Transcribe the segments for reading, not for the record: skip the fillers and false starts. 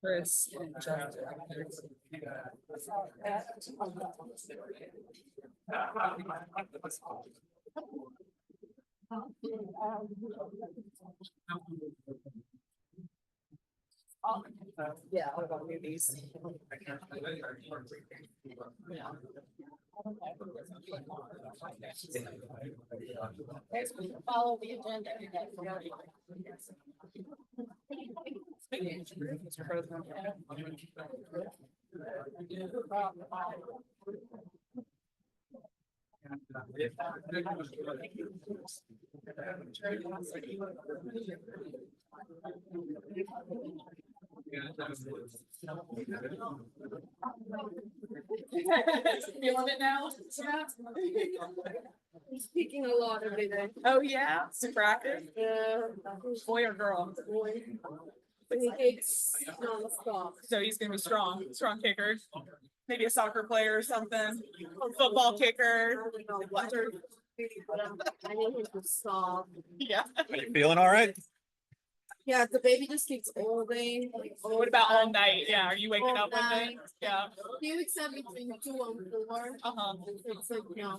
Chris and Jeff. Yeah, I'll go movies. Yeah. Follow the agenda. Feeling it now? Speaking a lot every day. Oh, yeah, super active. Boy or girl? But he kicks non-stop. So he's gonna be strong kicker. Maybe a soccer player or something. Football kicker. I need him to stop. Yeah. Are you feeling all right? Yeah, the baby just keeps holding. What about all night? Yeah. Are you waking All up with it? night. Yeah. He wakes up between 2 and 4. Uh-huh. It's like, no.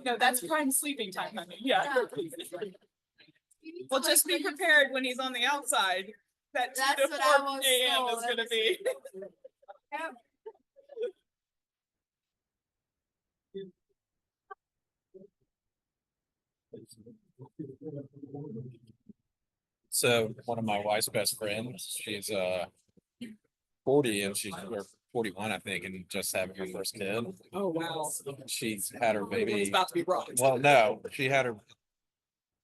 No, that's prime sleeping time, honey. Yeah. Well, just be prepared when he's on the outside. That 2 That's to what I 4 was a.m. told. is gonna be. Yeah. So one of my wife's best friends, she's 40 and she's or 41, I think, and just having her first kid. Oh, wow. She's had her It's baby. about to be rocked. Well, no, she had her.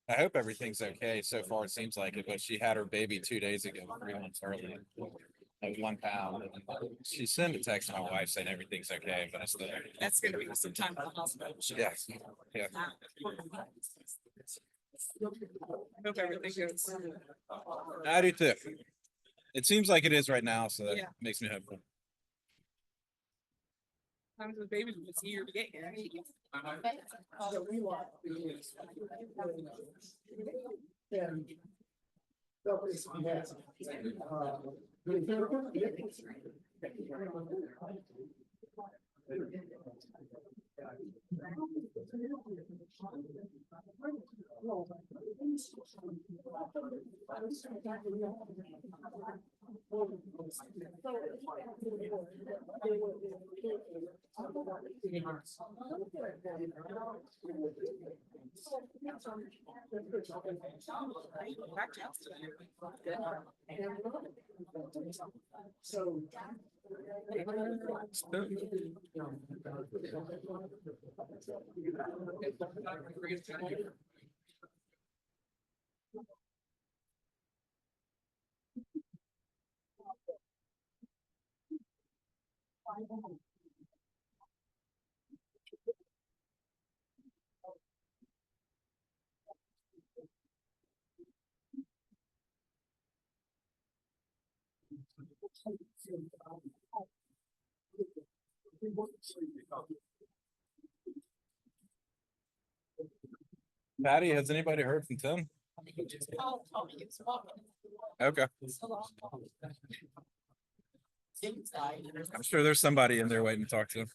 I hope everything's okay. So far, it seems like it, but she had her baby 2 days ago, 3 months early. Of 1 pound. She sent a text to my wife saying everything's okay, but I still. That's gonna be some time in the hospital. Yes. Yeah. I hope everything goes. I do too. It seems like it is right now, so that Yeah. makes me hopeful. Times the baby was eager to get here. Patty, has anybody heard from Tim? Okay. I'm sure there's somebody in there waiting to talk to him.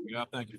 Yeah, thank you.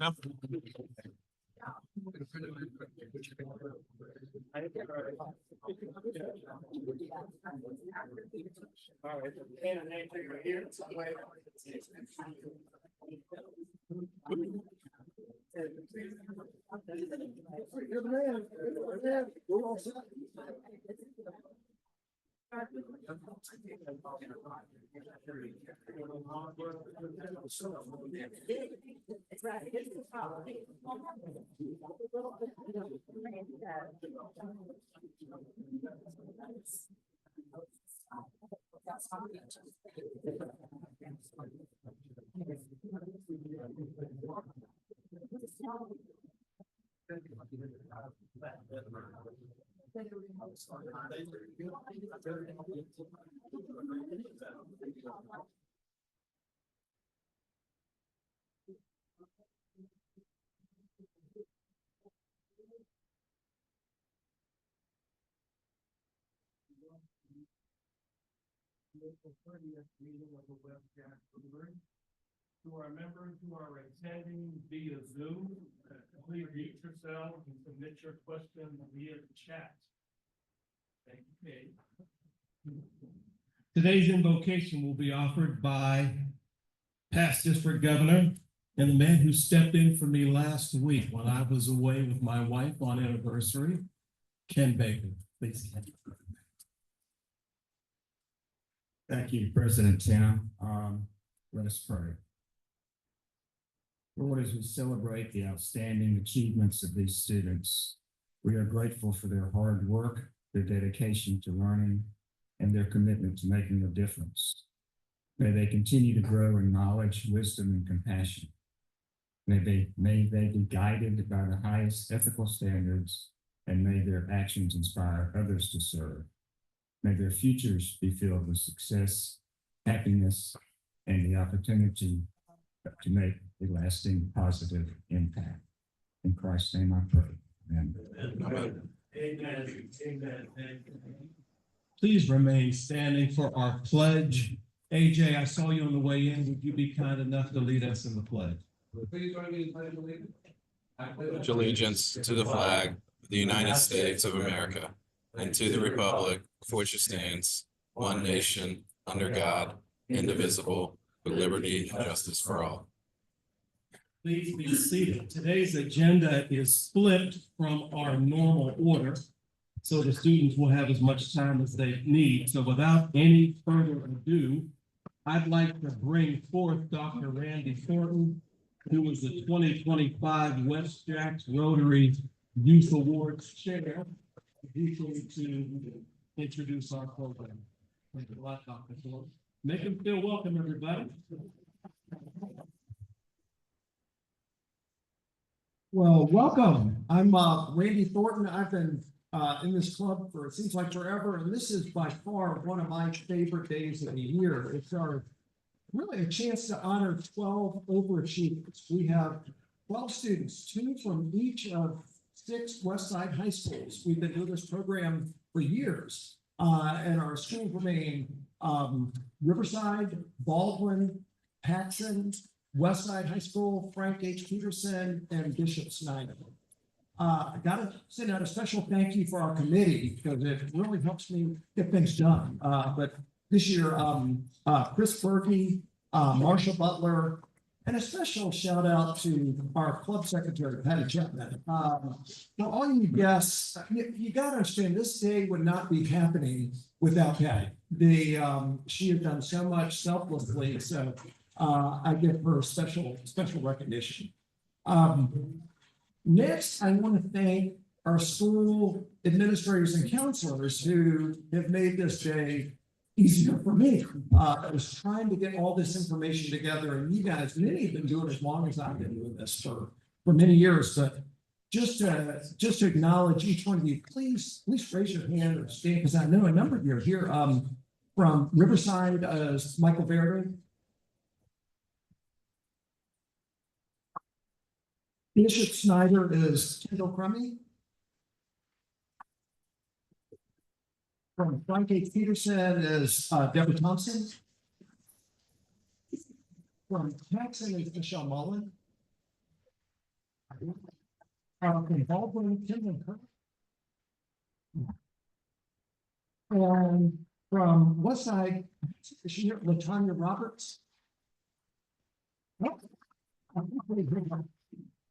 Meeting of the Westjax-Rotary. To our members who are attending via Zoom, please mute yourself and submit your question via the chat. Thank you, Kate. Today's invocation will be offered by past district governor and the man who stepped in for me last week when I was away with my wife on anniversary, Ken Baker. Please. Thank you, President Tim. Let us pray. Lord, as we celebrate the outstanding achievements of these students, we are grateful for their hard work, their dedication to learning, and their commitment to making a difference. May they continue to grow in knowledge, wisdom, and compassion. May they be guided by the highest ethical standards, and may their actions inspire others to serve. May their futures be filled with success, happiness, and the opportunity to make a lasting positive impact. In Christ's name I pray. Amen. Amen. Amen. Please remain standing for our pledge. AJ, I saw you on the way in. Would you be kind enough to lead us in the pledge? Pledge allegiance to the flag of the United States of America and to the republic for which it stands, one nation, under God, indivisible, with liberty and justice for all. Please be seated. Today's agenda is split from our normal order, so the students will have as much time as they need. So without any further ado, I'd like to bring forth Dr. Randy Thornton, who was the 2025 WestJax-Rotary Youth Awards Chair. He's going to introduce our program. Thank you a lot, Dr. Thornton. Make him feel welcome, everybody. Well, welcome. I'm Randy Thornton. I've been in this club for, it seems like forever, and this is by far one of my favorite days of the year. It's our really a chance to honor 12 overachievers. We have 12 students, 2 from each of 6 Westside high schools. We've been doing this program for years, and our schools remain Riverside, Baldwin, Paxson, Westside High School, Frank H. Peterson, and Bishop Snyder. I got to send out a special thank you for our committee because it really helps me get things done. But this year, Chris Berkey, Marsha Butler, and a special shout out to our club secretary, Patty Chapman. For all you guests, you got to understand this day would not be happening without Patty. She has done so much selflessly, so I give her special recognition. Next, I want to thank our school administrators and counselors who have made this day easier for me. I was trying to get all this information together, and you guys, many have been doing it as long as I've been doing this for many years. But just to acknowledge each one of you, please raise your hand or stand, because I know a number of you are here. From Riverside, Michael Verde. Bishop Snyder is Kendall Crummy. From Frank H. Peterson is Deborah Thompson. From Paxson is Michelle Mullen. From Baldwin, Kim Kirk. And from Westside, is she here? LaTanya Roberts.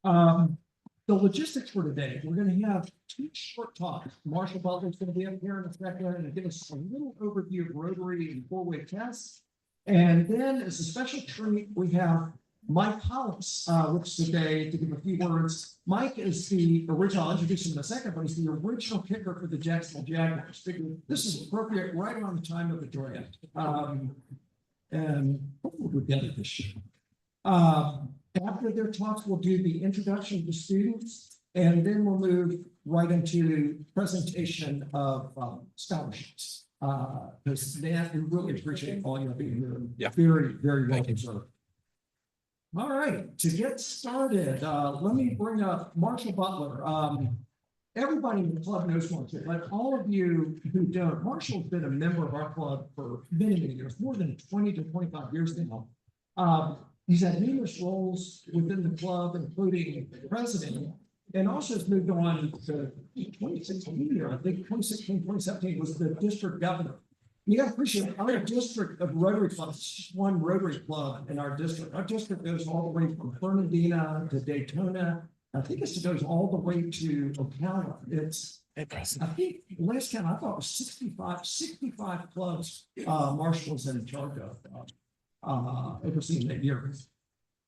The logistics for today, we're going to have 2 short talks. Marshall Butler is going to be up here in a second and give us a little overview of Rotary and 4-way tests. And then as a special treat, we have Mike Hollis, with today to give a few words. Mike is the original, I'll introduce him in a second, but he's the original kicker for the Jacksonville Jaguars. This is appropriate right around the time of the draft. And hopefully we'll get it this year. After their talks, we'll do the introduction to students, and then we'll move right into presentation of scholarships. Because Dan, we really appreciate all you being here. Yeah. Very, very well Thank you. deserved. All right, to get started, let me bring up Marshall Butler. Everybody in the club knows Marshall, but all of you who don't, Marshall's been a member of our club for many, many years, more than 20 to 25 years now. He's had numerous roles within the club, including president, and also has moved on to 2016 year, I think 2016, 2017 was the district governor. You gotta appreciate our district of Rotary clubs, just one Rotary club in our district. Our district goes all the way from Fernandina to Daytona. I think it goes all the way to Ocala. It's, I think last count I thought was 65 clubs, Marshall was in charge of, overseeing that year.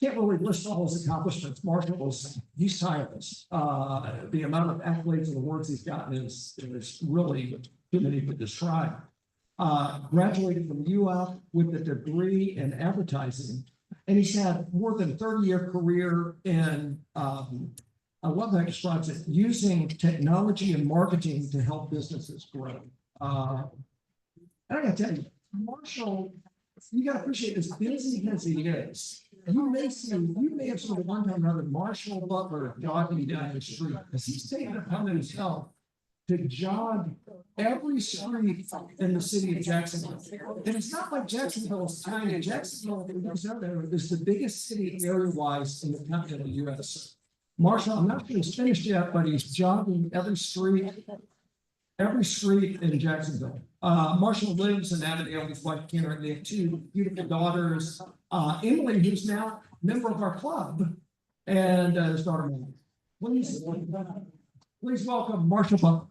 Can't really list all his accomplishments. Marshall was, he's tireless. The amount of accolades and awards he's gotten is really too many to describe. Graduated from UF with a degree in advertising, and he's had more than a 30-year career in, I love how he describes it, using technology and marketing to help businesses grow. And I gotta tell you, Marshall, you gotta appreciate as busy as he is. You may have seen at one time or another Marshall Butler jogging down the street, because he's taken it upon himself to jog every street in the city of Jacksonville. And it's not like Jacksonville is tiny. Jacksonville is the biggest city area-wise in the continental US. Marshall, I'm not sure he's finished yet, but he's jogging every street in Jacksonville. Marshall lives in Avondale with his wife Karen. They have two beautiful daughters. Emily, who's now a member of our club, and his daughter Molly. Please welcome Marshall Butler.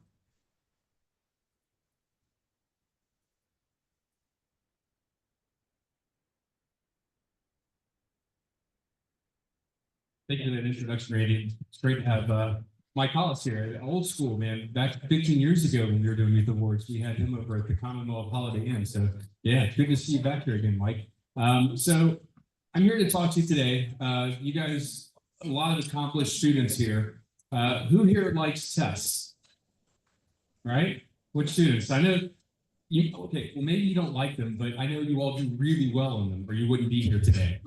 Thank you for that introduction, Randy. It's great to have Mike Hollis here, old school, man. Back 15 years ago when we were doing Youth Awards, we had him over at the Commonwealth Holiday Inn. So yeah, good to see you back here again, Mike. So I'm here to talk to you today. You guys, a lot of accomplished students here. Who here likes tests? Right? Which students? I know you, okay, well, maybe you don't like them, but I know you all do really well in them or you wouldn't be here today.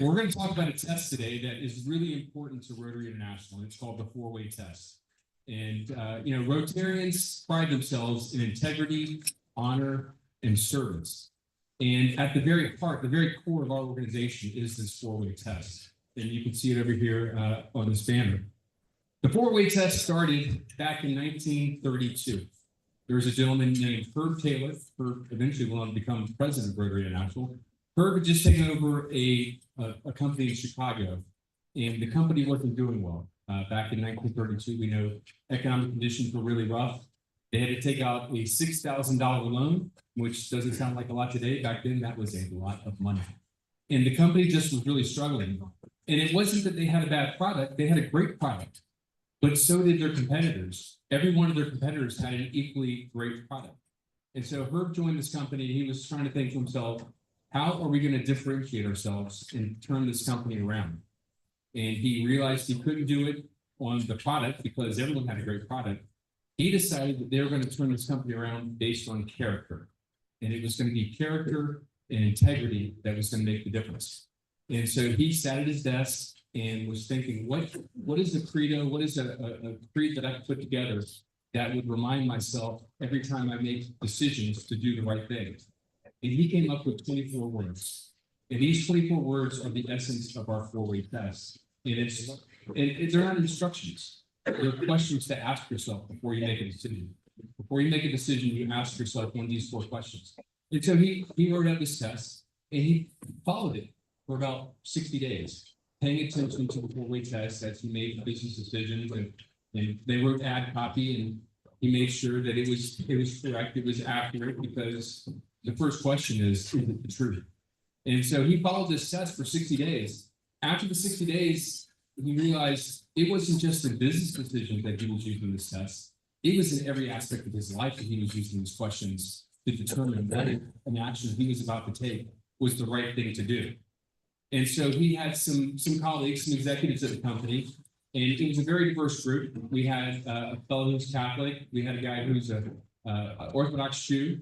We're going to talk about a test today that is really important to Rotary International. It's called the four-way test. And, you know, Rotarians pride themselves in integrity, honor, and service. And at the very heart, the very core of our organization is this four-way test. And you can see it over here on this banner. The four-way test started back in 1932. There was a gentleman named Herb Taylor, who eventually went on to become president of Rotary International. Herb had just taken over a company in Chicago, and the company wasn't doing well. Back in 1932, we know economic conditions were really rough. They had to take out a $6,000 loan, which doesn't sound like a lot today. Back then, that was a lot of money. And the company just was really struggling. And it wasn't that they had a bad product, they had a great product, but so did their competitors. Every one of their competitors had an equally great product. And so Herb joined this company, and he was trying to think to himself, how are we going to differentiate ourselves and turn this company around? And he realized he couldn't do it on the product because everyone had a great product. He decided that they were going to turn this company around based on character. And it was going to be character and integrity that was going to make the difference. And so he sat at his desk and was thinking, what is the credo? What is a creed that I could put together that would remind myself every time I make decisions to do the right thing? And he came up with 24 words. And these 24 words are the essence of our four-way test. And they're not instructions. They're questions to ask yourself before you make a decision. Before you make a decision, you ask yourself one of these four questions. And so he wrote out this test, and he followed it for about 60 days, paying attention to the four-way test as he made business decisions. And they wrote ad copy, and he made sure that it was correct, it was accurate, because the first question is it the truth? And so he followed this test for 60 days. After the 60 days, he realized it wasn't just a business decision that he was using this test. It was in every aspect of his life that he was using these questions to determine that an action he was about to take was the right thing to do. And so he had some colleagues, some executives at the company, and it was a very diverse group. We had a fellow who's Catholic. We had a guy who's a Orthodox Jew,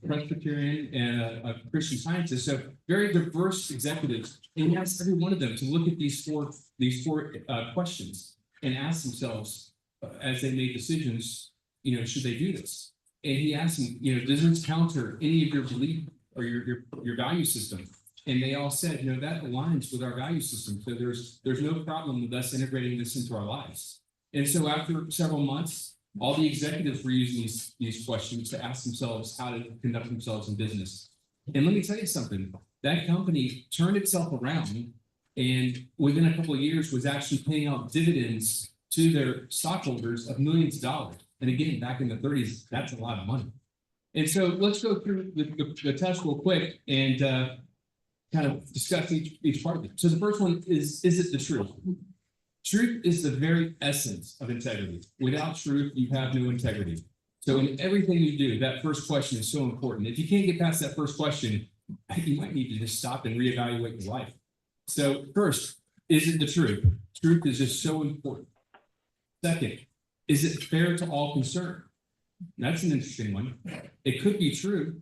Presbyterian, and a Christian Scientist. So very diverse executives. And he asked every one of them to look at these four questions and ask themselves as they made decisions, should they do this? And he asked them, does this counter any of your belief or your value system? And they all said, that aligns with our value system. So there's no problem with us integrating this into our lives. And so after several months, all the executives were using these questions to ask themselves how to conduct themselves in business. And let me tell you something, that company turned itself around and within a couple of years was actually paying out dividends to their stockholders of millions of dollars. And again, back in the 30s, that's a lot of money. And so let's go through the test real quick and kind of discuss each part of it. So the first one is it the truth? Truth is the very essence of integrity. Without truth, you have no integrity. So in everything you do, that first question is so important. If you can't get past that first question, you might need to just stop and reevaluate your life. So first, is it the truth? Truth is just so important. Second, is it fair to all concerned? That's an interesting one. It could be true,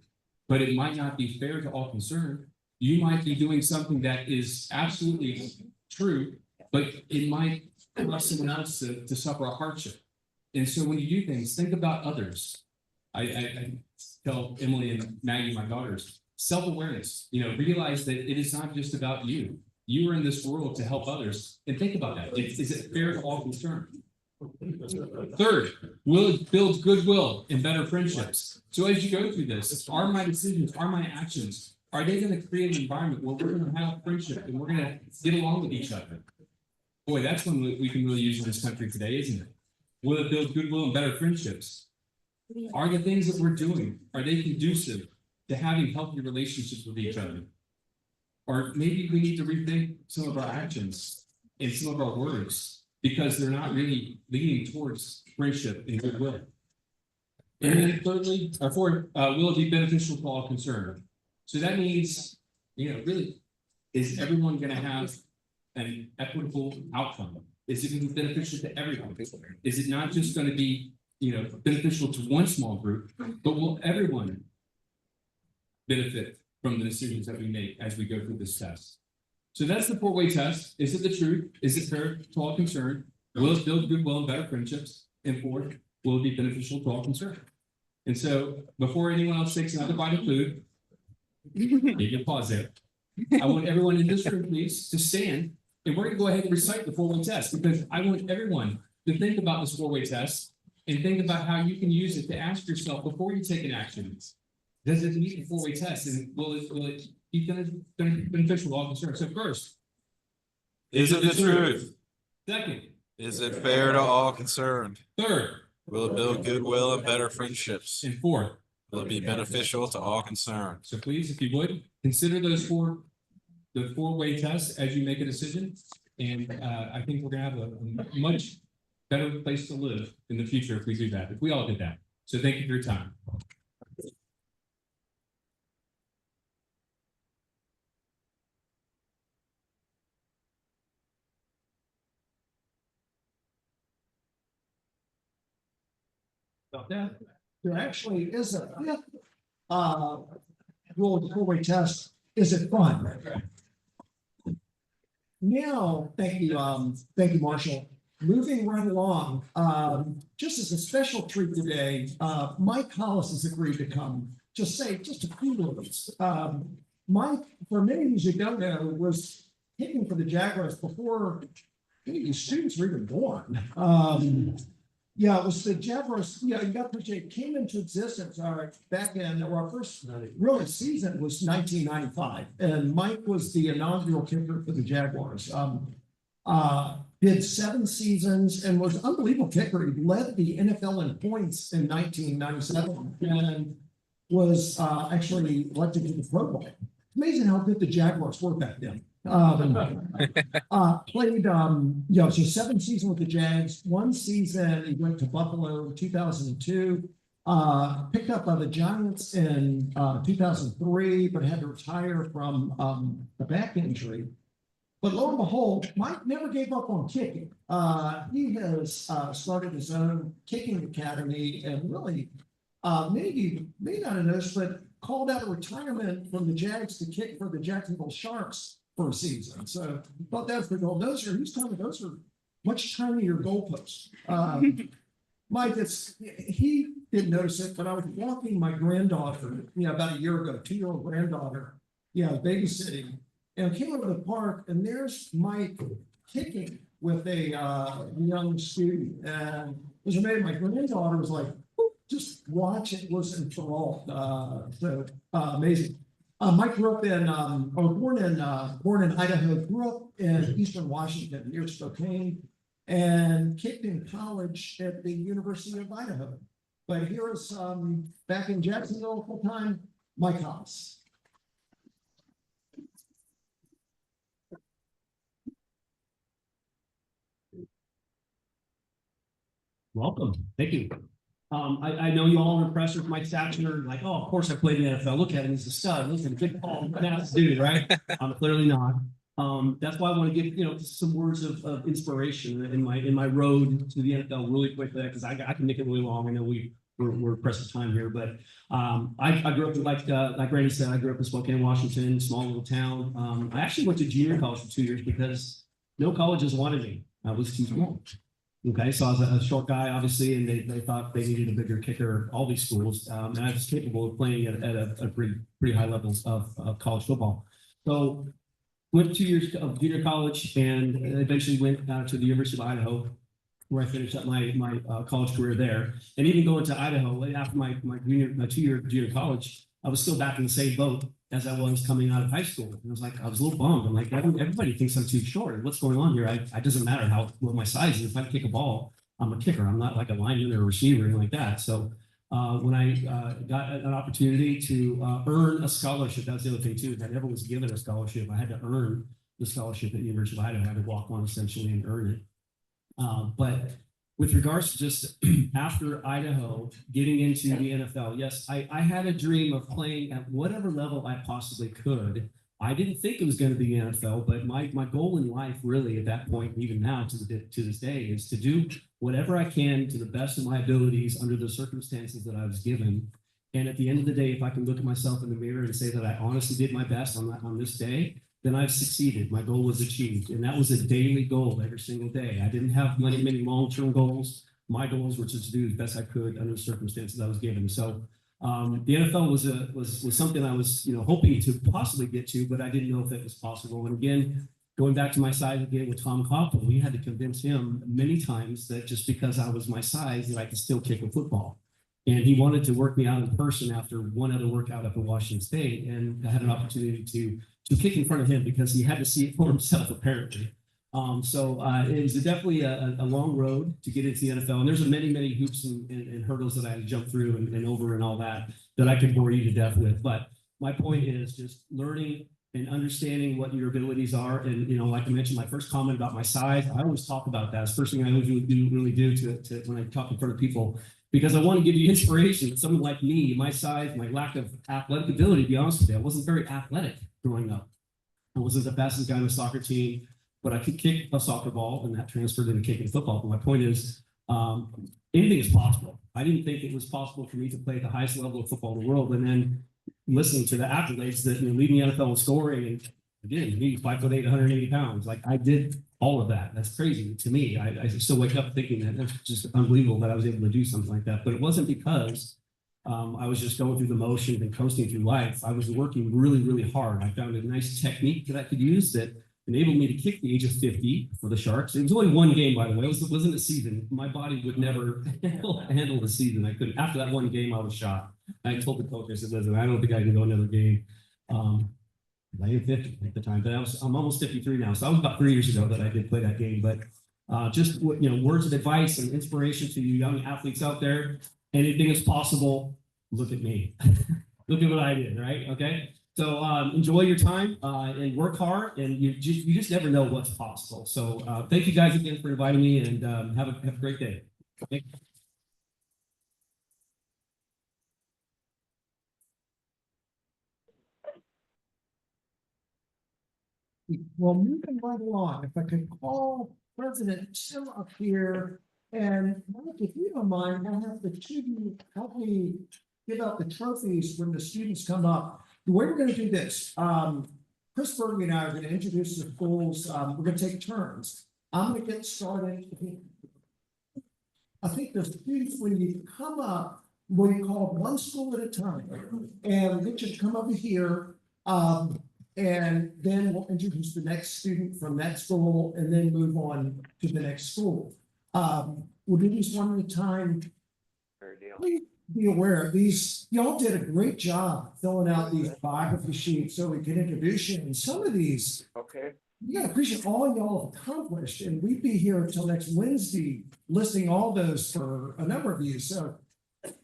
but it might not be fair to all concerned. You might be doing something that is absolutely true, but it might cause someone else to suffer a hardship. And so when you do things, think about others. I tell Emily and Maggie, my daughters, self-awareness, realize that it is not just about you. You are in this world to help others. And think about that. Is it fair to all concerned? Third, will it build goodwill and better friendships? So as you go through this, are my decisions, are my actions, are they going to create an environment where we're going to have friendship and we're going to get along with each other? Boy, that's one we can really use in this country today, isn't it? Will it build goodwill and better friendships? Are the things that we're doing, are they conducive to having healthy relationships with each other? Or maybe we need to rethink some of our actions and some of our words because they're not really leading towards friendship and goodwill. And then thirdly, or fourth, will it be beneficial to all concerned? So that means, really, is everyone going to have an equitable outcome? Is it going to be beneficial to everyone? Is it not just going to be, beneficial to one small group, but will everyone benefit from the decisions that we make as we go through this test? So that's the four-way test. Is it the truth? Is it fair to all concerned? Will it build goodwill and better friendships? And fourth, will it be beneficial to all concerned? And so before anyone else takes another bite of food, you can pause there. I want everyone in this room, please, to stand. And we're going to go ahead and recite the four-way test because I want everyone to think about this four-way test and think about how you can use it to ask yourself before you take an action. Does it meet the four-way test? And will it be beneficial to all concerned? So first, Is it the truth? second, Is it fair to all concerned? third, Will it build goodwill and better friendships? and fourth. Will it be beneficial to all concerned? So please, if you would, consider the four-way test as you make a decision. And I think we're gonna have a much better place to live in the future if we do that, if we all did that. So thank you for your time. There actually is a fifth rule of the four-way test. Is it fun? Now, thank you, Marshall. Moving right along, just as a special treat today, Mike Hollis has agreed to come. Just a few words. Mike, for many of you who don't know, was hitting for the Jaguars before any of these students were even born. Yeah, it was the Jaguars. Yeah, you got to appreciate, came into existence back in our first really season was 1995, and Mike was the inaugural kicker for the Jaguars. Did 7 seasons and was an unbelievable kicker. He led the NFL in points in 1997 and was actually elected to the Pro Bowl. amazing how good the Jaguars were back then. Played, so 7 seasons with the Jags. 1 season, he went to Buffalo in 2002. Picked up by the Giants in 2003, but had to retire from a back injury. But lo and behold, Mike never gave up on kicking. He has started his own kicking academy and really, maybe may not have noticed, but called out a retirement from the Jags to kick for the Jacksonville Sharks for a season. So I thought that's the goal. Those are much tinier goalposts. Mike, he didn't notice it, but I was walking my granddaughter, about a year ago, 2-year-old granddaughter, babysitting, and I came over to the park, and there's Mike kicking with a young student, and it was amazing. My granddaughter was like, just watch it, was enthralled. So amazing. Mike grew up born in Idaho, grew up in Eastern Washington near Spokane, and kicked in college at the University of Idaho. But here is back in Jacksonville full time, Mike Haas. Welcome. Thank you. I know you all are impressed with Mike stature. Like, oh, of course I played in the NFL. Look at him, he's a stud. Look at a big ball. That's dude, right? I'm clearly not. That's why I want to give some words of inspiration in my road to the NFL really quickly, because I can make it really long. I know we're pressed for time here, but I grew up like Randy said, I grew up in Spokane, Washington, small little town. I actually went to junior college for 2 years because no colleges wanted me. I was too small. Okay, so I was a short guy, obviously, and they thought they needed a bigger kicker, all these schools, and I was capable of playing at a pretty high level of college football. So went 2 years of junior college and eventually went to the University of Idaho, where I finished up my college career there. And even going to Idaho after my 2-year junior college, I was still back in the same boat as I was coming out of high school. And I was a little bummed. I'm like, everybody thinks I'm too short. What's going on here? It doesn't matter what my size is. If I kick a ball, I'm a kicker. I'm not like a lineman or a receiver or anything like that. So when I got an opportunity to earn a scholarship, that's the other thing too. I never was given a scholarship. I had to earn the scholarship at the University of Idaho. I had to walk on essentially and earn it. But with regards to just after Idaho, getting into the NFL, yes, I had a dream of playing at whatever level I possibly could. I didn't think it was going to be NFL, but my goal in life really at that point, even now to this day, is to do whatever I can to the best of my abilities under the circumstances that I was given. And at the end of the day, if I can look at myself in the mirror and say that I honestly did my best on this day, then I've succeeded. My goal was achieved. And that was a daily goal every single day. I didn't have many long-term goals. My goals were just to do as best I could under the circumstances I was given. So the NFL was something I was hoping to possibly get to, but I didn't know if it was possible. And again, going back to my size again with Tom Coughlin, we had to convince him many times that just because I was my size that I could still kick a football. And he wanted to work me out in person after one other workout up in Washington State. And I had an opportunity to kick in front of him because he had to see it for himself, apparently. So it was definitely a long road to get into the NFL. And there's many hoops and hurdles that I had to jump through and over and all that I could bore you to death with. But my point is just learning and understanding what your abilities are. And, like I mentioned, my first comment about my size, I always talk about that. It's the first thing I always really do to when I talk in front of people, because I want to give you inspiration. Someone like me, my size, my lack of athletic ability, to be honest with you, I wasn't very athletic growing up. I wasn't the fastest guy on the soccer team, but I could kick a soccer ball, and that transferred into kicking football. But my point is, anything is possible. I didn't think it was possible for me to play at the highest level of football in the world. And then listening to the accolades that leading the NFL in scoring, and again, me 5'8", 180 pounds. Like I did all of that. That's crazy to me. I still wake up thinking that that's just unbelievable that I was able to do something like that. But it wasn't because I was just going through the motions and coasting through life. I was working really hard. I found a nice technique that I could use that enabled me to kick the age of 50 for the Sharks. It was only one game, by the way. It wasn't a season. My body would never handle the season. I couldn't. After that one game, I was shot. I told the coach, I said, listen, I don't think I can go another game. I hit 50 at the time, but I'm almost 53 now. So that was about 3 years ago that I did play that game. But just words of advice and inspiration to you young athletes out there. Anything is possible. Look at me. Look at what I did, right? Okay. So enjoy your time and work hard, and you just never know what's possible. So thank you guys again for inviting me, and have a great day. Thank you. Well, moving right along, if I could call President Tim up here, and Mike, if you don't mind, I'll have the two of you help me give out the trophies when the students come up. The way we're gonna do this, Chris Berge and I are gonna introduce the schools, we're gonna take turns. I'm gonna get started. I think the students, when you come up, we call one school at a time, and we just come over here, and then we'll introduce the next student from that school and then move on to the next school. We'll do these one at a time. Please be aware, y'all did a great job filling out these biography sheets so we can introduce you. And some of these, you gotta appreciate all y'all have accomplished, and we'd be here until next Wednesday listing all those for a number of you. So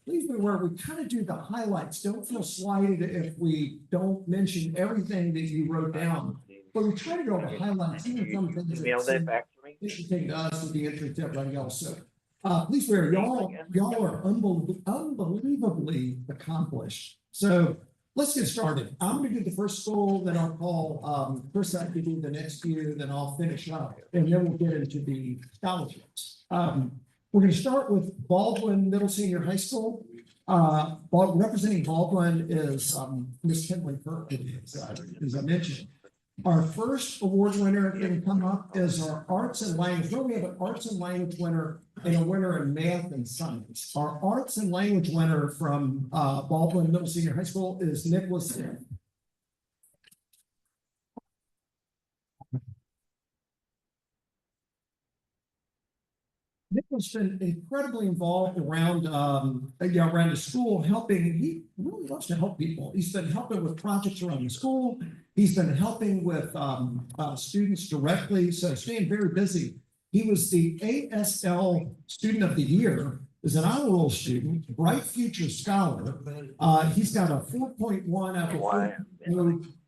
please be aware, we kind of do the highlights. Don't feel slighted if we don't mention everything that you wrote down. But we try to go over highlights, even some things that interesting to us would be interesting to everybody else. So please be aware, y'all are unbelievably accomplished. So let's get started. I'm gonna do the first school, then I'll call Chris out to do the next few, then I'll finish up, and then we'll get into the scholarships. We're going to start with Baldwin Middle Senior High School. Representing Baldwin is Ms. Kimberly Kirk, as I mentioned. Our first award winner going to come up is our arts and language. We have an arts and language winner and a winner in math and science. Our arts and language winner from Baldwin Middle Senior High School is Nicholas Smith. Nick has been incredibly involved around around the school, helping. He really loves to help people. He's been helping with projects around the school. He's been helping with students directly, so staying very busy. He was the ASL Student of the Year, is an honor roll student, bright future scholar. He's got a 4.1 out of 4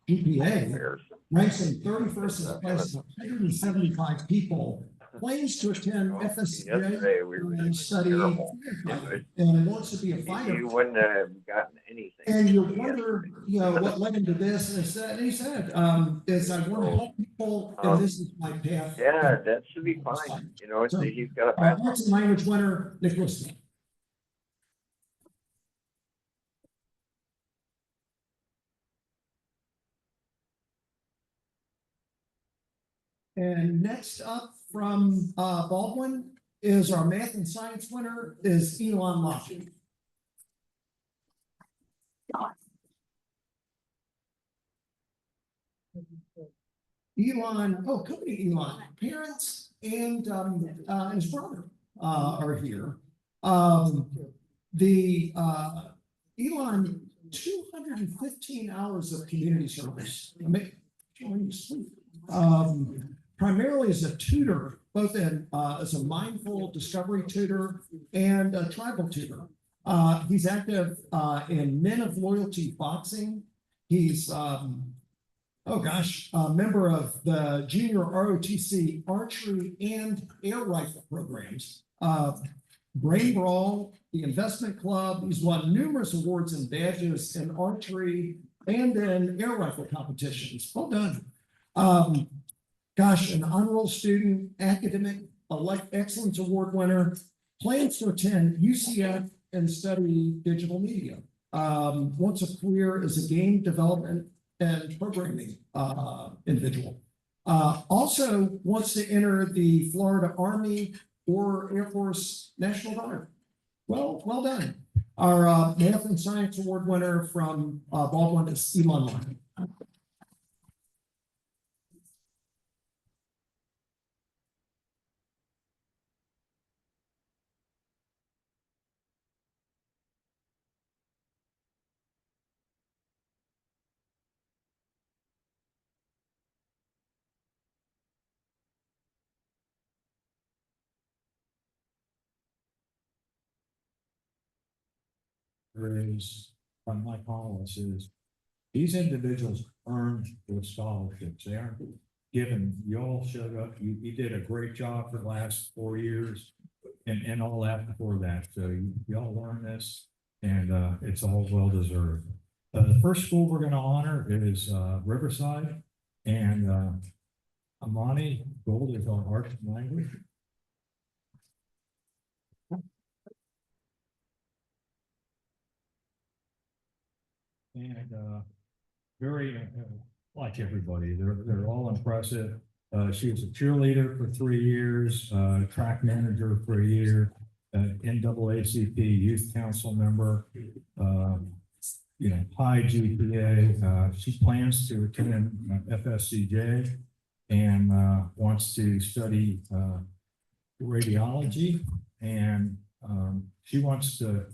GPA, ranks in 31st in the class of 175 people. Plans to attend FSCA and study and wants to be a fighter. You wouldn't have gotten anything. And you wonder, what led him to this, and he said, is I want to help people, and this is my path. Yeah, that should be fine. So, he's got a arts and language winner, Nicholas Smith. And next up from Baldwin is our math and science winner is Elon Locke. Elon, company Elon, parents and his brother are here. Elon, 215 hours of community service. Primarily as a tutor, both as a mindful discovery tutor and a tribal tutor. He's active in Men of Loyalty Boxing. He's a member of the Junior ROTC Archery and Air Rifle programs. Brain Brawl, the Investment Club. He's won numerous awards and badges in archery and in air rifle competitions. Well done. An honor roll student, academic excellence award winner, plans to attend UCF and study digital media. Wants a career as a game development and programming individual. Also wants to enter the Florida Army or Air Force National Guard. Well done. Our math and science award winner from Baldwin is Elon Locke. Raised by my policies These individuals earned their scholarships. They aren't given, you all showed up, you did a great job for the last 4 years and all that before that. So y'all learned this and it's all well deserved. The first school we're gonna honor is Riverside and Amani Gold is our art and language. And very like everybody, they're all impressive. She was a cheerleader for 3 years, track manager for a year, NAACP youth council member, high GPA. She plans to attend FSCJ and wants to study radiology, and she wants to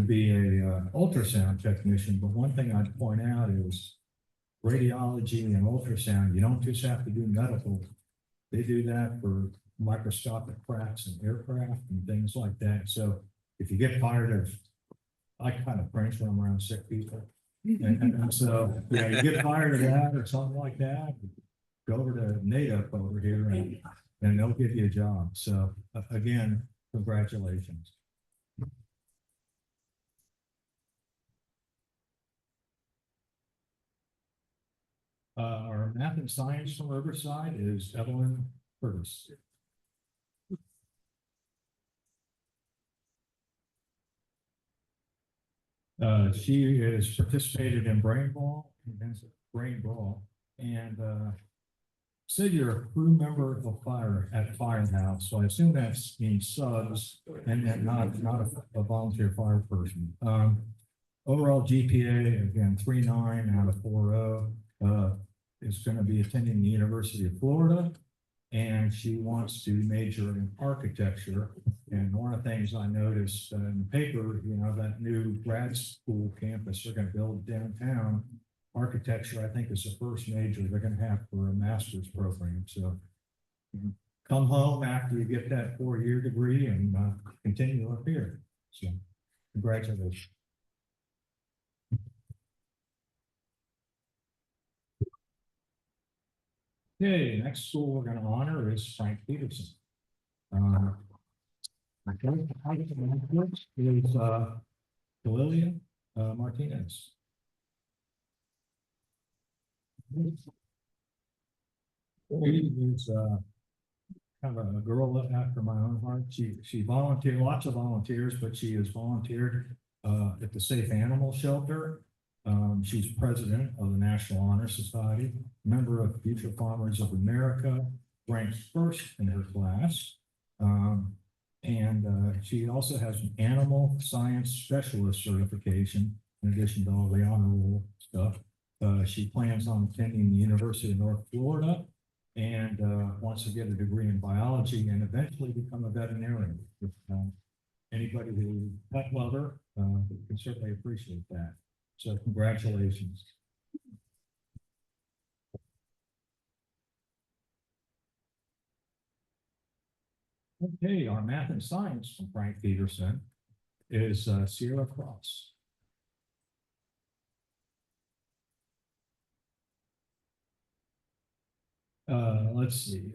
be a ultrasound technician. But one thing I'd point out is radiology and ultrasound, you don't just have to do medical. They do that for microscopic cracks in aircraft and things like that. So if you get tired of, I kind of cringe when I'm around sick people. And so, you get tired of that or something like that, go over to NADUP over here and they'll give you a job. So again, congratulations. Our math and science from Riverside is Evelyn Curtis. She has participated in brain ball and said you're a crew member of fire at Firehouse. So I assume that means subs and not a volunteer fire person. Overall GPA, again, 3.9 out of 4.0. Is going to be attending the University of Florida, and she wants to major in architecture. And one of the things I noticed in the paper, that new grad school campus they're going to build downtown, architecture, I think, is the first major they're going to have for a master's program. So come home after you get that 4-year degree and continue up here. So congratulations. Okay, next school we're going to honor is Frank Peterson. Is Delilia Martinez. She is kind of a girl after my own heart. She volunteered, lots of volunteers, but she has volunteered at the Safe Animal Shelter. She's president of the National Honor Society, member of Future Farmers of America, ranked first in her class. She also has an animal science specialist certification, in addition to all the honor roll stuff. She plans on attending the University of North Florida and wants to get a degree in biology and eventually become a veterinarian. Anybody who's a pet lover can certainly appreciate that. So congratulations. Okay, our math and science from Frank Peterson is Sierra Cross. Let's see,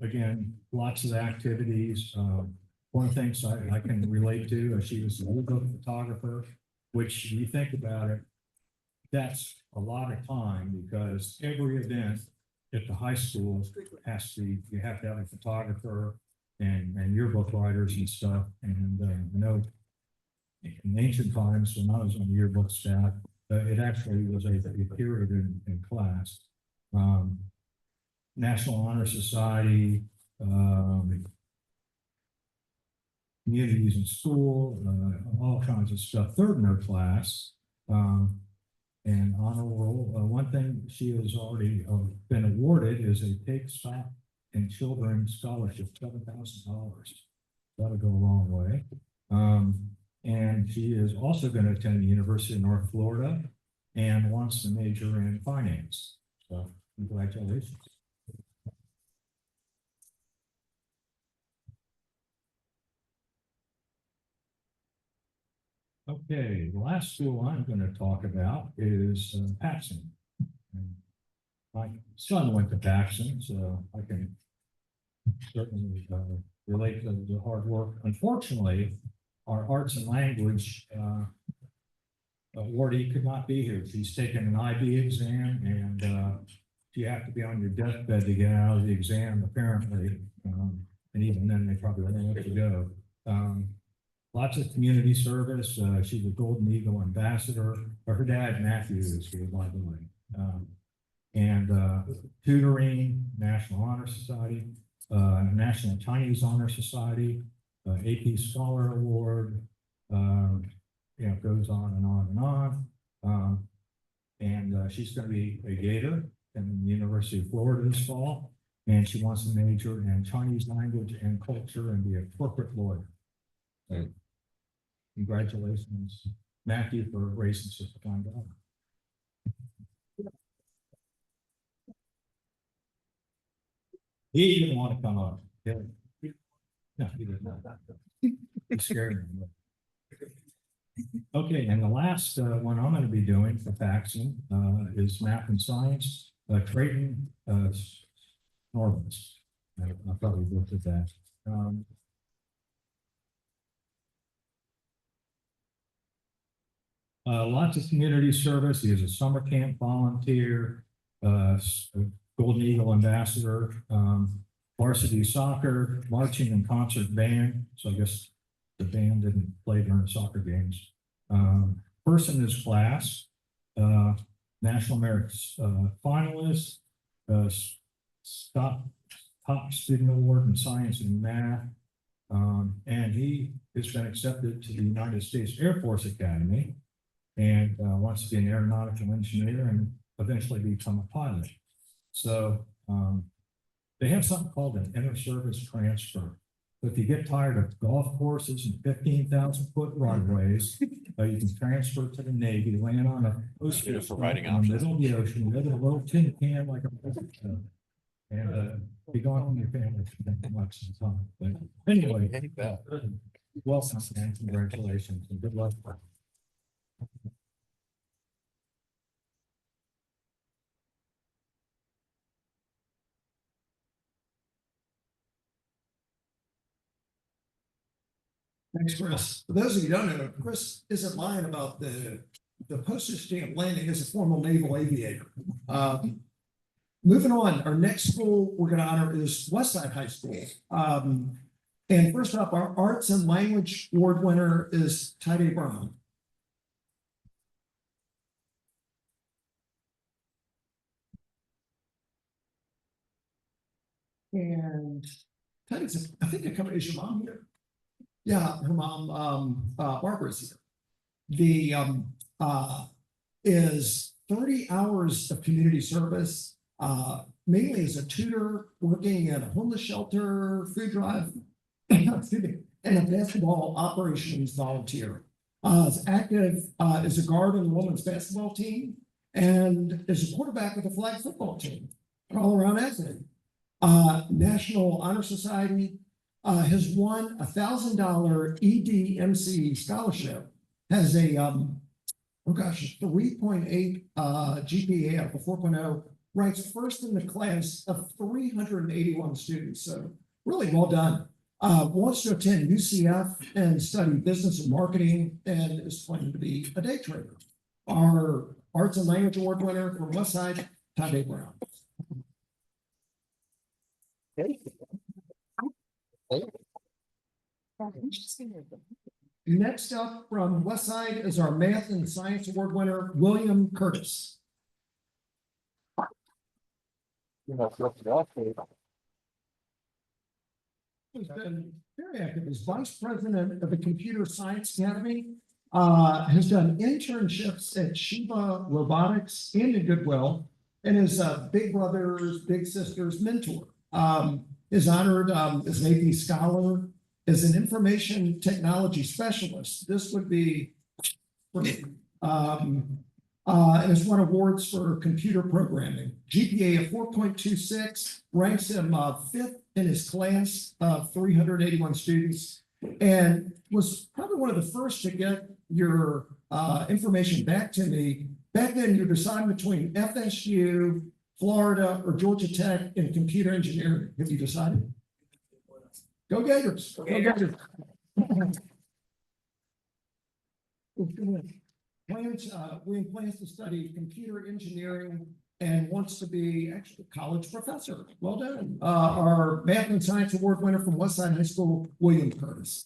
again, lots of activities. One of the things I can relate to, she was a logo photographer, which you think about it, that's a lot of time because every event at the high school you have to have a photographer and yearbook writers and stuff. And I know in ancient times when I was on the yearbook staff, it actually was a period in class. National Honor Society, communities in school, all kinds of stuff. Third in her class, and honor roll. One thing she has already been awarded is a Take Stock in Children scholarship, $7,000. That'll go a long way. And she is also going to attend the University of North Florida and wants to major in finance. So congratulations. Okay, the last school I'm going to talk about is Paxson. And my son went to Paxson, so I can certainly relate to the hard work. Unfortunately, our arts and language awardee could not be here. She's taken an IB exam, and you have to be on your deathbed to get out of the exam, apparently. And even then, they probably don't know where to go. Lots of community service. She's a Golden Eagle ambassador. Her dad, Matthew, is here, by the way. And tutoring, National Honor Society, National Chinese Honor Society, AP Scholar Award, it goes on and on and on. And she's going to be a Gator in the University of Florida this fall, and she wants to major in Chinese language and culture and be a corporate lawyer. So, congratulations, Matthew, for raising such a fine daughter. He didn't want to come up. No, he didn't. He scared me. Okay, and the last one I'm going to be doing for Paxson is math and science. Creighton Norvins. I probably looked at that. Lots of community service. He is a summer camp volunteer, Golden Eagle ambassador, varsity soccer, marching and concert band. So I guess the band didn't play during soccer games. First in his class, National Merit finalist, top student award in science and math. And he has been accepted to the United States Air Force Academy and wants to be an aeronautical engineer and eventually become a pilot. So they have something called an inter-service transfer. If you get tired of golf courses and 15,000-foot runways, you can transfer to the Navy, land on a ocean for writing in the middle of the ocean, live in a little tin can like a and be gone from your family for much time. But anyway, welcome and congratulations and good luck. Thanks, Chris. For those of you who don't know, Chris isn't lying about the postage stamp landing as a former naval aviator. Moving on, our next school we're going to honor is Westside High School. And first up, our Arts and Language Award winner is Tide Brown. And Tide's, I think, is your mom here? Yeah, her mom, Barbara is here. The is 30 hours of community service, mainly as a tutor, working at a homeless shelter, food drive, excuse me, and a basketball operations volunteer. Is active as a guard on the women's basketball team and is a quarterback of the flag football team. An all-around athlete. National Honor Society has won $1,000 EDMC scholarship, has a 3.8 GPA out of a 4.0, ranks first in the class of 381 students. So really well done. Wants to attend UCF and study business and marketing and is planning to be a day trader. Our Arts and Language Award winner from Westside, Tade Brown. Next up from Westside is our Math and Science Award winner, William Curtis. He's been very active as vice president of the Computer Science Academy, has done internships at Shiba Robotics and in Goodwill, and is big brother's, big sister's mentor. Is honored as an AP scholar, as an information technology specialist. This would be for me. And has won awards for computer programming. GPA of 4.26 ranks him 5th in his class of 381 students, and was probably one of the first to get your information back to me. Back then, you're deciding between FSU, Florida, or Georgia Tech in computer engineering. Have you decided? Go Gators. Go Gators. We plans to study computer engineering and wants to be actually a college professor. Well done. Our Math and Science Award winner from Westside High School, William Curtis.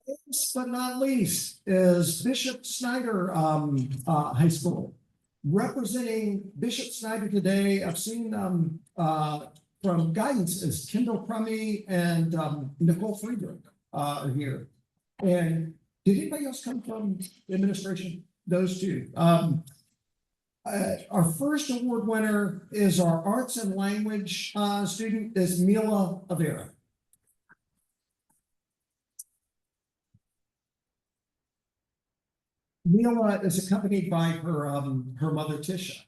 Last but not least is Bishop Snyder High School. Representing Bishop Snyder today, I've seen from guidance is Kendall Crummy and Nicole Friedrich are here. And did anybody else come from administration? Those two. Our first award winner is our arts and language student is Mila Avera. Mila is accompanied by her mother, Tisha.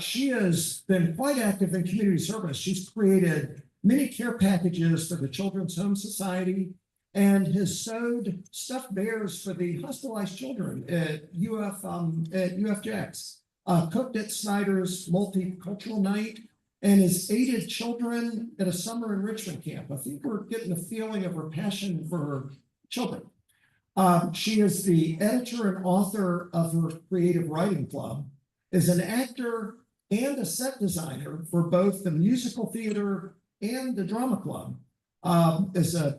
She has been quite active in community service. She's created many care packages for the Children's Home Society and has sewed stuffed bears for the hospitalized children at UFJAX, cooked at Snyder's Multicultural Night, and has aided children at a summer enrichment camp. I think we're getting a feeling of her passion for children. She is the editor and author of her creative writing club, is an actor and a set designer for both the musical theater and the drama club, is a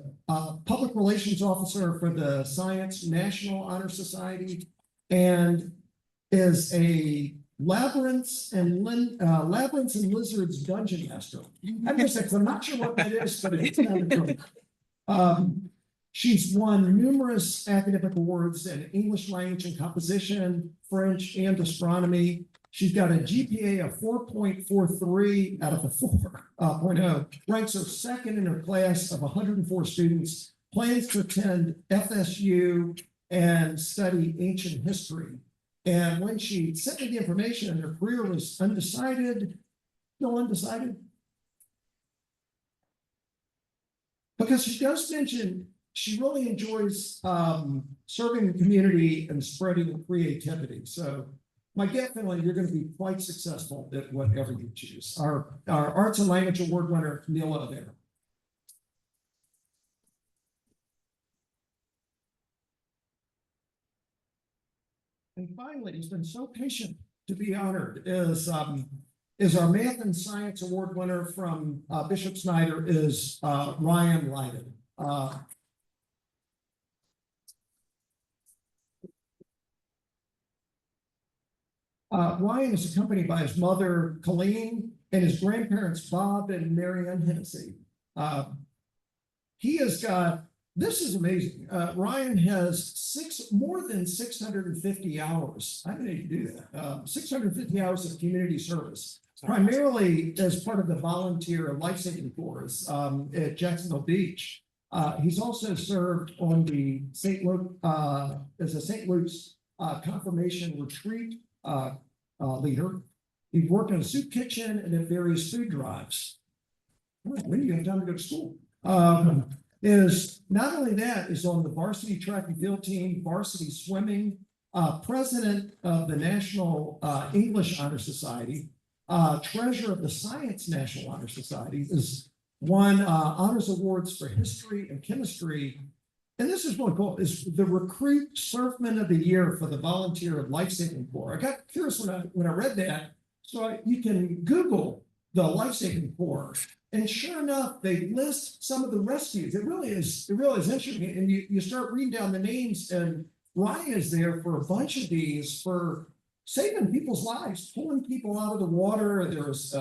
public relations officer for the Science National Honor Society, and is a Labyrinths and Lizards dungeon master. I'm not sure what that is, but it's kind of cool. She's won numerous academic awards in English language and composition, French, and astronomy. She's got a GPA of 4.43 out of a 4.0, ranks her second in her class of 104 students, plans to attend FSU and study ancient history. And when she sent me the information, her career was undecided, still undecided. Because she does mention she really enjoys serving the community and spreading creativity. So my gut feeling, you're going to be quite successful at whatever you choose. Our Arts and Language Award winner, Mila Avera. And finally, he's been so patient to be honored is our Math and Science Award winner from Bishop Snyder is Ryan Lyden. Ryan is accompanied by his mother, Colleen, and his grandparents, Bob and Mary Ann Hennessy. He has got, this is amazing. Ryan has more than 650 hours. I didn't even do that. 650 hours of community service, primarily as part of the volunteer life-saving corps at Jacksonville Beach. He's also served on the St. Luke, as a St. Luke's confirmation retreat leader. He's worked in a soup kitchen and at various food drives. When do you have time to go to school? Is not only that, is on the varsity track and field team, varsity swimming, president of the National English Honor Society, treasurer of the Science National Honor Society, is won honors awards for history and chemistry. And this is really cool, is the Recruit Surfman of the Year for the Volunteer Life-Saving Corps. I got curious when I read that. So you can Google the Life-Saving Corps. And sure enough, they list some of the rescues. It really is interesting. And you start reading down the names, and Ryan is there for a bunch of these for saving people's lives, pulling people out of the water. There's,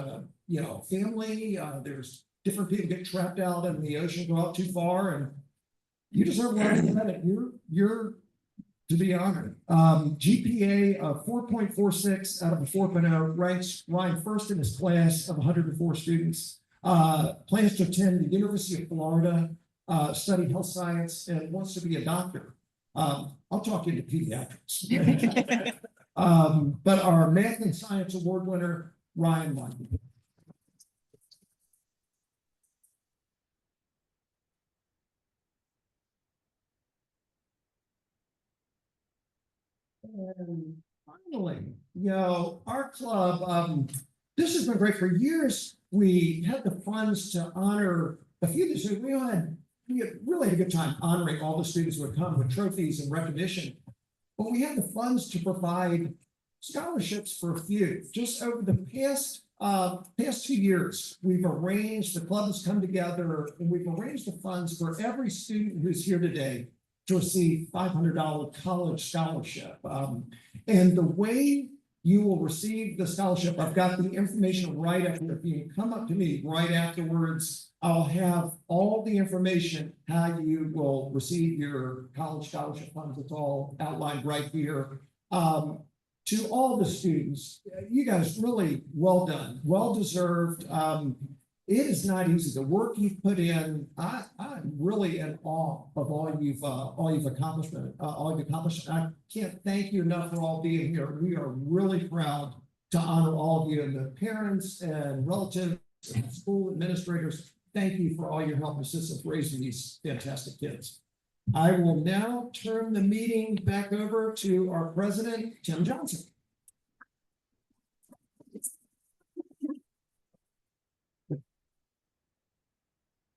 family, there's different people get trapped out in the ocean, go out too far, and you deserve a lot of credit. You're to be honored. GPA of 4.46 out of a 4.0 ranks Ryan first in his class of 104 students. Plans to attend the University of Florida, study health science, and wants to be a doctor. I'll talk into pediatrics. But our Math and Science Award winner, Ryan Lyden. And finally, our club, this has been great for years. We had the funds to honor a few this year. We really had a good time honoring all the students who would come with trophies and recognition. But we had the funds to provide scholarships for a few. Just over the past 2 years, we've arranged, the club has come together and we've arranged the funds for every student who's here today to receive $500 college scholarship. And the way you will receive the scholarship, I've got the information right up here. If you come up to me right afterwards, I'll have all the information, how you will receive your college scholarship funds. It's all outlined right here. To all the students, you guys really well done, well deserved. It is not easy. The work you've put in, I'm really in awe of all you've accomplished. I can't thank you enough for all being here. We are really proud to honor all of you, and the parents and relatives and school administrators. Thank you for all your help and assistance raising these fantastic kids. I will now turn the meeting back over to our president, Tim Johnson.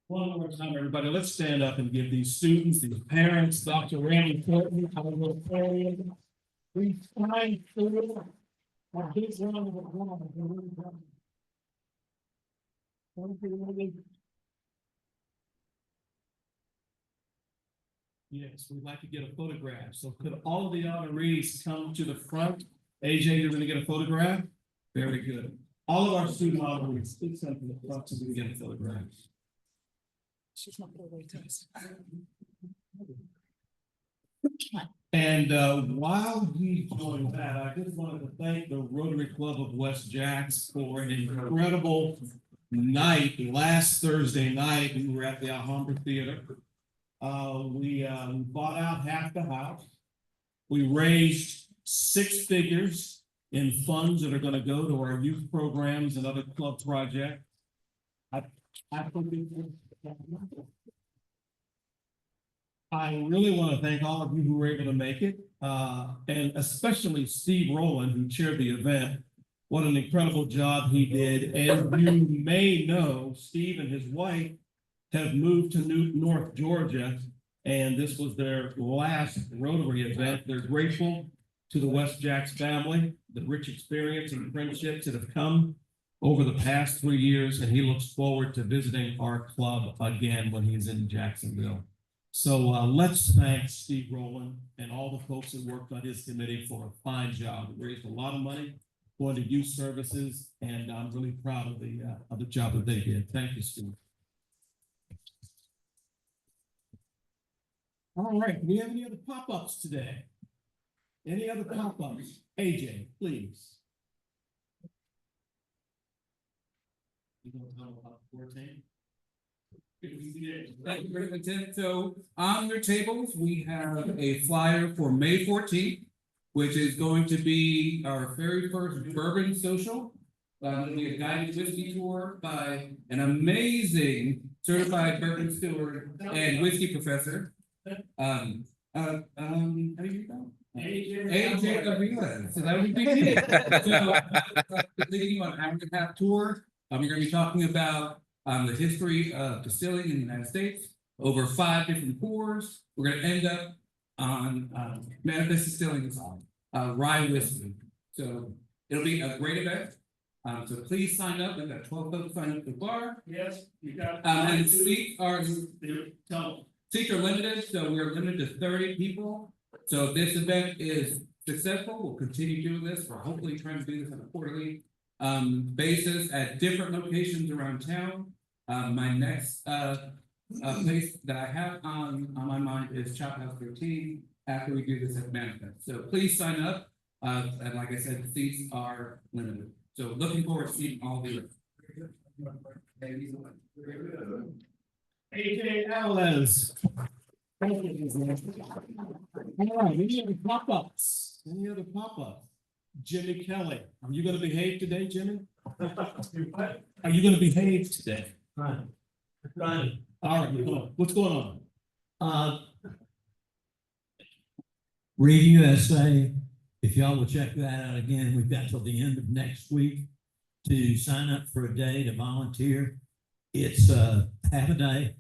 One more time, everybody, let's stand up and give these students, these parents, Dr. Randy Thornton, our Rotarian, these fine students, a big round of applause. Thank you, Randy. Yes, we'd like to get a photograph. So could all of the honorees come to the front? AJ, you're going to get a photograph? Very good. All of our student honorees, please come to the front so we can get a photograph. She's not gonna wait to us. And while he's doing that, I just wanted to thank the Rotary Club of West Jax for an incredible night. Last Thursday night, we were at the Alhambra Theater. We bought out half the house. We raised 6 figures in funds that are going to go to our youth programs and other club projects. I really want to thank all of you who were able to make it, and especially Steve Rowland, who chaired the event. What an incredible job he did. And you may know, Steve and his wife have moved to North Georgia, and this was their last Rotary event. They're grateful to the West Jax family, the rich experience and friendships that have come over the past 3 years, and he looks forward to visiting our club again when he's in Jacksonville. So let's thank Steve Rowland and all the folks that worked on his committee for a fine job. They raised a lot of money going to youth services, and I'm really proud of the job that they did. Thank you, Steve. All right, do we have any other pop-ups today? Any other pop-ups? AJ, please. You gonna tell about 14? Thank you very much, Tim. So on your tables, we have a flyer for May 14th, which is going to be our very first bourbon social. It'll be a guided whiskey tour by an amazing certified bourbon steward and whiskey professor. How do you go? AJ Avila. So that would be me. So, thinking on African Path Tour, we're going to be talking about the history of distilling in the United States, over 5 different pours. We're going to end up on Manifest Distilling's rye whiskey. So it'll be a great event. So please sign up. We've got 12 folks signed up at the bar. Yes, you got. And seats are limited, so we're limited to 30 people. So if this event is successful, we'll continue doing this. We're hopefully trying to do this on a quarterly basis at different locations around town. My next place that I have on my mind is Chop House 13 after we do this at Manifest. So please sign up. And like I said, the seats are limited. So looking forward to seeing all of you. AJ Alvarez. All right, any other pop-ups? Any other pop-ups? Jimmy Kelly, are you gonna behave today, Jimmy? Are you gonna behave today? Right. All right, what's going on? Read USA, if y'all will check that out again, we've got till the end of next week to sign up for a day to volunteer. It's half a day.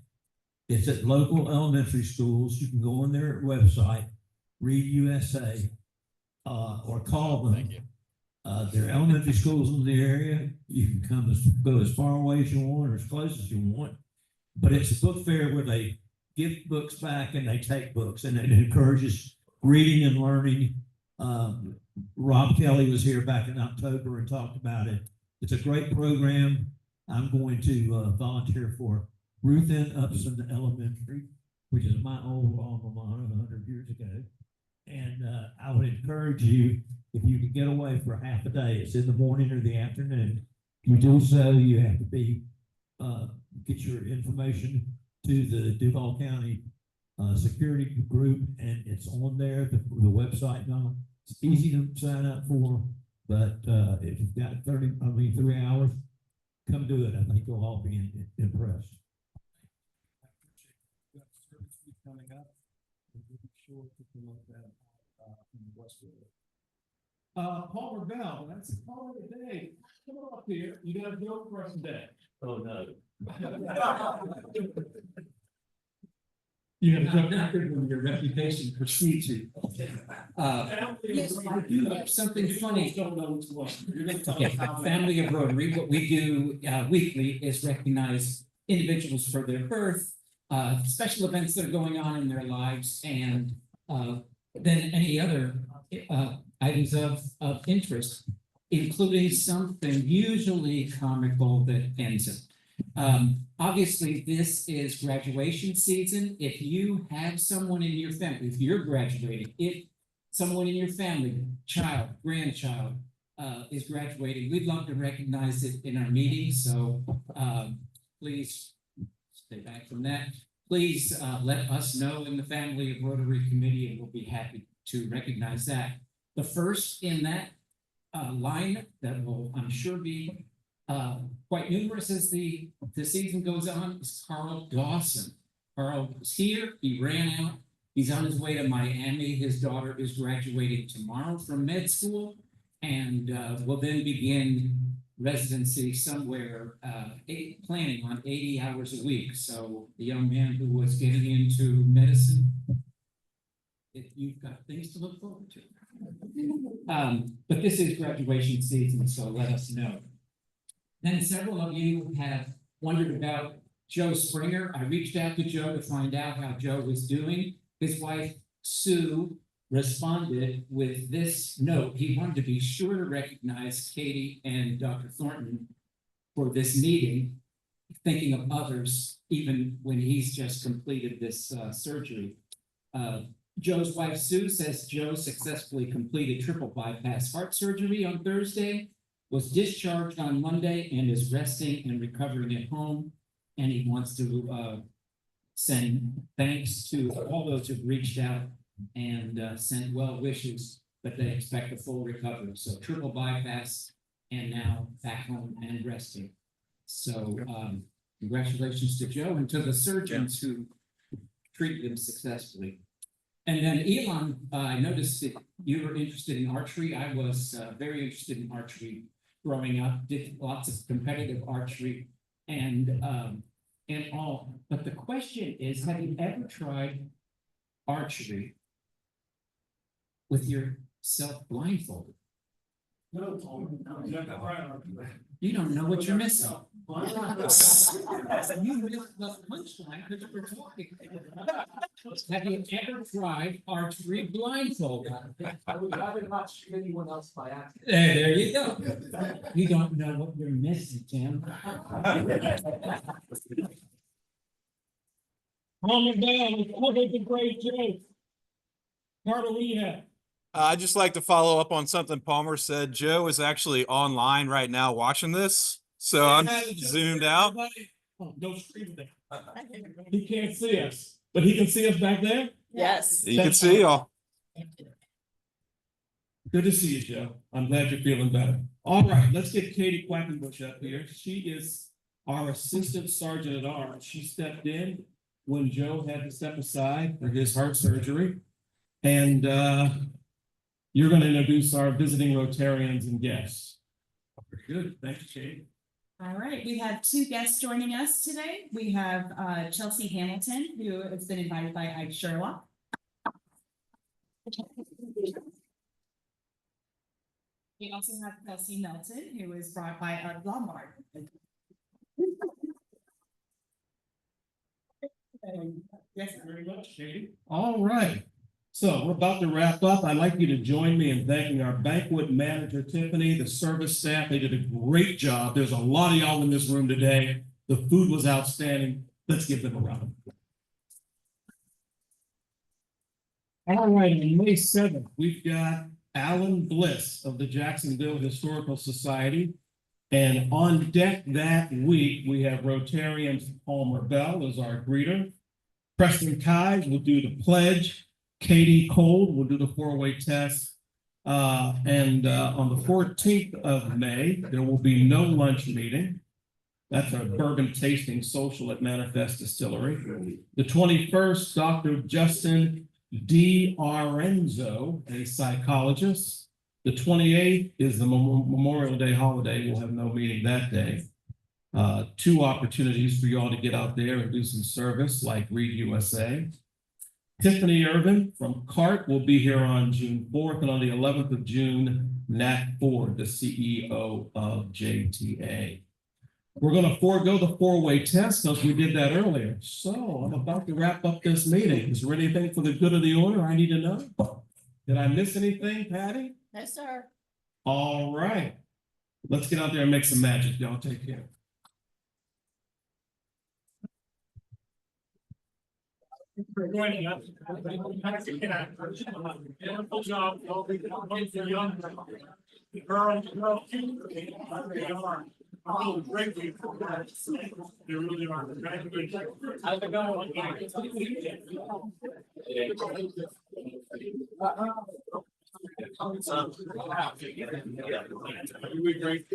It's at local elementary schools. You can go on their website, Read USA, or call them. Thank you. There are elementary schools in the area. You can go as far away as you want or as close as you want. But it's a book fair where they give books back and they take books, and it encourages reading and learning. Rob Kelly was here back in October and talked about it. It's a great program. I'm going to volunteer for Ruth N. Upson Elementary, which is my old alma mater 100 years ago. And I would encourage you, if you can get away for half a day, it's in the morning or the afternoon. If you do so, you have to be get your information to the Duval County security group, and it's on there, the website now. It's easy to sign up for, but if you've got 3 hours, come do it. I think you'll all be impressed. Coming up, and we'll be sure to promote that in Westwood. Palmer Bell, that's the call of the day. Come on up here. You got a joke for us today. Oh, no. You have to go when your reputation precedes you. Yes, I do have something funny. Don't know which one. You're gonna talk Okay, about Family of Rotary, what we do weekly is recognize individuals for their birth, special events that are going on in their lives, and then any other items of interest, including something usually comical that ends it. Obviously, this is graduation season. If you have someone in your family, if you're graduating, if someone in your family, child, grandchild, is graduating, we'd love to recognize it in our meetings. So please stay back from that. Please let us know in the Family of Rotary Committee, and we'll be happy to recognize that. The first in that line that will, I'm sure, be quite numerous as the season goes on is Carl Dawson. Carl is here. He ran out. He's on his way to Miami. His daughter is graduating tomorrow from med school, and will then begin residency somewhere, planning on 80 hours a week. So the young man who was getting into medicine, you've got things to look forward to. But this is graduation season, so let us know. Then several of you have wondered about Joe Springer. I reached out to Joe to find out how Joe was doing. His wife, Sue, responded with this note. He wanted to be sure to recognize Katie and Dr. Thornton for this meeting, thinking of others, even when he's just completed this surgery. Joe's wife, Sue, says Joe successfully completed triple bypass heart surgery on Thursday, was discharged on Monday, and is resting and recovering at home. And he wants to send thanks to all those who've reached out and sent well wishes, but they expect a full recovery. So triple bypass, and now back home and resting. So congratulations to Joe and to the surgeons who treated him successfully. And then Elon, I noticed that you were interested in archery. I was very interested in archery growing up, did lots of competitive archery and all. But the question is, have you ever tried archery with yourself blindfolded? No, You don't know what you're missing. You missed the punchline because we're talking. Have you ever tried archery blindfolded? I would rather not shoot anyone else by accident. There you go. You don't know what you're missing, Tim. Calm it down. It's a great joke. Carter, what do you have? I'd just like to follow up on something Palmer said. Joe is actually online right now watching this, so I'm zoomed out. Oh, don't scream at him. He can't see us, but he can see us back there. Yes. You can see y'all. Good to see you, Joe. I'm glad you're feeling better. All right, let's get Katie Quackenbush up here. She is our Assistant Sergeant at Arms. She stepped in when Joe had to step aside for his heart surgery. And you're going to introduce our visiting Rotarians and guests. Very good. Thanks, Kate. All right, we have two guests joining us today. We have Chelsea Hamilton, who has been invited by Ike Sherlock. We also have Kelsey Melton, who is brought by Lombard. Yes, very much, Katie. All right. So we're about to wrap up. I'd like you to join me in thanking our banquet manager, Tiffany, the service staff. They did a great job. There's a lot of y'all in this room today. The food was outstanding. Let's give them a round. All right, on May 7th, we've got Alan Bliss of the Jacksonville Historical Society. And on deck that week, we have Rotarians Palmer Bell as our greeter. Preston Kives will do the pledge. Katie Cole will do the four-way test. And on the 14th of May, there will be no lunch meeting. That's our bourbon tasting social at Manifest Distillery. The 21st, Dr. Justin D. Arenzo, a psychologist. The 28th is the Memorial Day holiday. We'll have no meeting that day. Two opportunities for y'all to get out there and do some service like Read USA. Tiffany Irvin from CART will be here on June 4th, and on the 11th of June, Nat Ford, the CEO of JTA. We're going to forego the four-way test because we did that earlier. So I'm about to wrap up this meeting. Is there anything for the good of the order I need to know? Did I miss anything, Patty? No, sir. All right. Let's get out there and make some magic. Y'all take care. For joining us. Wonderful job. Girls, they are. Oh, great. They really are. How's it going? You were great.